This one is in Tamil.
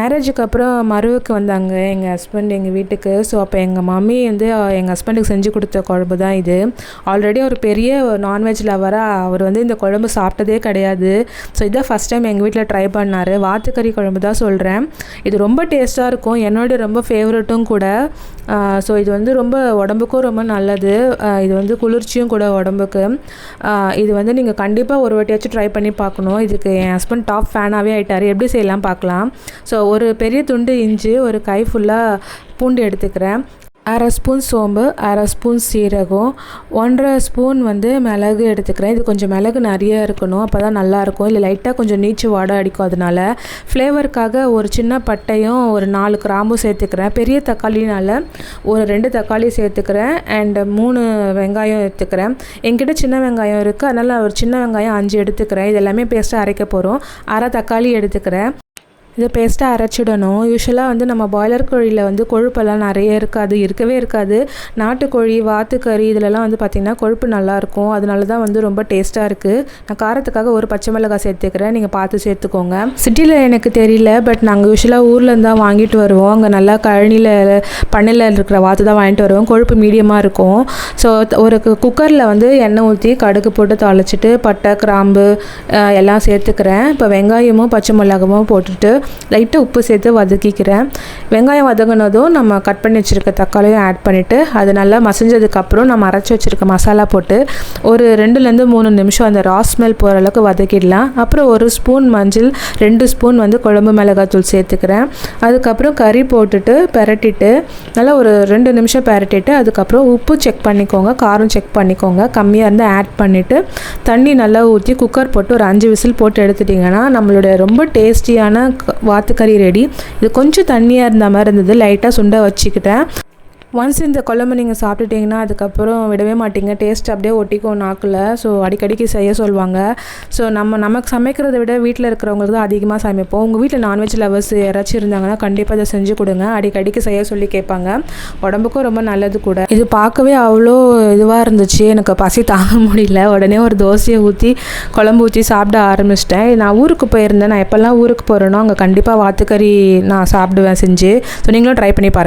மேரேஜுக்கு அப்புறம் மருவுக்கு வந்தாங்க எங்கள் ஹஸ்பண்ட் எங்கள் வீட்டுக்கு. ஸோ அப்போ எங்கள் மம்மி வந்து எங்கள் ஹஸ்பண்டுக்கு செஞ்சு கொடுத்த குழம்பு தான் இது. ஆல்ரெடி ஒரு பெரிய நான்வெஜ் லவராக அவர் வந்து இந்த குழம்பு சாப்பிட்டதே கிடையாது. ஸோ இதான் ஃபஸ்ட் டைம் எங்கள் வீட்டில் ட்ரை பண்ணார். வாத்துக்கறி குழம்பு தான் சொல்கிறேன். இது ரொம்ப டேஸ்ட்டாக இருக்கும், என்னோட ரொம்ப ஃபேவரட்டும் கூட. ஸோ இது வந்து ரொம்ப உடம்புக்கும் ரொம்ப நல்லது. இது வந்து குளிர்ச்சியும் கூட உடம்புக்கு. இது வந்து நீங்கள் கண்டிப்பாக ஒரு வாட்டியாச்சும் ட்ரை பண்ணி பார்க்கணும். இதுக்கு என் ஹஸ்பண்ட் டாப் ஃபேனாகவே ஆகிட்டார். எப்படி செய்யலாம் பார்க்கலாம். ஸோ ஒரு பெரிய துண்டு இஞ்சி, ஒரு கை ஃபுல்லாக பூண்டு எடுத்துக்கிறேன். 1/2 ஸ்பூன் சோம்பு, 1/2 ஸ்பூன் சீரகம், 1/2 ஸ்பூன் வந்து மிளகு எடுத்துக்கிறேன். இது கொஞ்சம் மிளகு நிறைய இருக்கணும், அப்போ தான் நல்லாயிருக்கும். இல்லை லைட்டாக கொஞ்சம் நீச்சு வாடை அடிக்கும். அதனால் ஃப்ளேவருக்காக ஒரு சின்ன பட்டையும் ஒரு 4 கிராம்பும் சேர்த்துக்கிறேன். பெரிய தக்காளினால் ஒரு 2 தக்காளி சேர்த்துக்கிறேன். அண்ட் 3 வெங்காயம் எடுத்துக்கிறேன். என்கிட்ட சின்ன வெங்காயம் இருக்குது, அதனால் ஒரு சின்ன வெங்காயம் 5 எடுத்துக்கிறேன். இது எல்லாமே பேஸ்ட்டாக அரைக்க போகிறோம். 1/2 தக்காளி எடுத்துக்கிறேன். இதை பேஸ்ட்டாக அரைச்சிடணும். யூஸ்வலாக வந்து நம்ம பாய்லர் கோழியில் வந்து கொழுப்பெல்லாம் நிறைய இருக்கவே இருக்காது. நாட்டுக்கோழி, வாத்துக்கறி இதிலலாம் வந்து பார்த்திங்கன்னா கொழுப்பு நல்லாயிருக்கும். அதனால தான் வந்து ரொம்ப டேஸ்ட்டாக இருக்குது. நான் காரத்துக்காக ஒரு பச்சை மிளகாய் சேர்த்துக்கிறேன், நீங்கள் பார்த்து சேர்த்துக்கோங்க. சிட்டியில் எனக்கு தெரியல, பட் நாங்கள் யூஸ்வலாக ஊர்லேருந்து தான் வாங்கிட்டு வருவோம். அங்கே நல்லா கழனியில் பண்ணையில் இருக்கிற வாத்து தான் வாங்கிட்டு வருவோம். கொழுப்பு மீடியமாக இருக்கும். ஸோ ஒரு குக்கரில் வந்து எண்ணெய் ஊற்றி கடுகு போட்டு தாளிச்சிட்டு பட்டை, கிராம்பு எல்லாம் சேர்த்துக்கிறேன். இப்போ வெங்காயமும் பச்சை மிளகாவும் போட்டுட்டு லைட்டாக உப்பு சேர்த்து வதக்கிக்கிறேன். வெங்காயம் வதங்கினதும் நம்ம கட் பண்ணி வச்சுருக்க தக்காளியும் ஆட் பண்ணிவிட்டு அது நல்லா மசிஞ்சதுக்கப்புறம் நம்ம அரைச்சி வச்சுருக்க மசாலா போட்டு ஒரு 2லேருந்து 3 நிமிஷம் அந்த ரா ஸ்மெல் போகிற அளவுக்கு வதக்கிடலாம். அப்புறம் 1 ஸ்பூன் மஞ்சள், 2 ஸ்பூன் வந்து குழம்பு மிளகாத்தூள் சேர்த்துக்கிறேன். அதுக்கப்புறம் கறி போட்டுட்டு பெரட்டிட்டு நல்லா ஒரு 2 நிமிஷம் பெரட்டிட்டு அதுக்கப்புறம் உப்பு செக் பண்ணிக்கோங்க, காரம் செக் பண்ணிக்கோங்க. கம்மியாக இருந்தால் ஆட் பண்ணிவிட்டு தண்ணி நல்லா ஊற்றி குக்கர் போட்டு ஒரு 5 விசில் போட்டு எடுத்துட்டிங்கன்னா நம்மளுடைய ரொம்ப டேஸ்டியான வாத்துக்கறி ரெடி. இது கொஞ்சம் தண்ணியாக இருந்த மாதிரி இருந்தது, லைட்டாக சுண்ட வச்சுக்கிட்டேன். ஒன்ஸ் இந்த குழம்பு நீங்கள் சாப்பிட்டுட்டிங்கன்னா அதுக்கப்புறம் விடவே மாட்டிங்க. டேஸ்ட் அப்படியே ஒட்டிக்கும் நாக்கில். ஸோ அடிக்கடிக்கு செய்ய சொல்லுவாங்க. ஸோ நமக்கு சமைக்கிறத விட வீட்டில் இருக்கிறவங்களுக்கு தான் அதிகமாக சமைப்போம். உங்கள் வீட்டில் நான்வெஜ் லவர்ஸ் யாராச்சும் இருந்தாங்கன்னா கண்டிப்பாக இதை செஞ்சு கொடுங்க. அடிக்கடிக்கு செய்ய சொல்லி கேட்பாங்க. உடம்புக்கும் ரொம்ப நல்லது கூட. இது பார்க்கவே அவ்வளோ இதுவாக இருந்துச்சு, எனக்கு பசி தாங்க முடியல. உடனே ஒரு தோசையை ஊற்றி குழம்பு ஊற்றி சாப்பிட ஆரம்பிச்சிட்டேன். நான் ஊருக்கு போயிருந்தேன். நான் எப்போல்லாம் ஊருக்கு போகிறேனோ அங்கே கண்டிப்பாக வாத்துக்கறி நான் சாப்பிடுவேன் செஞ்சு. ஸோ நீங்களும் ட்ரை பண்ணி பாருங்கள்.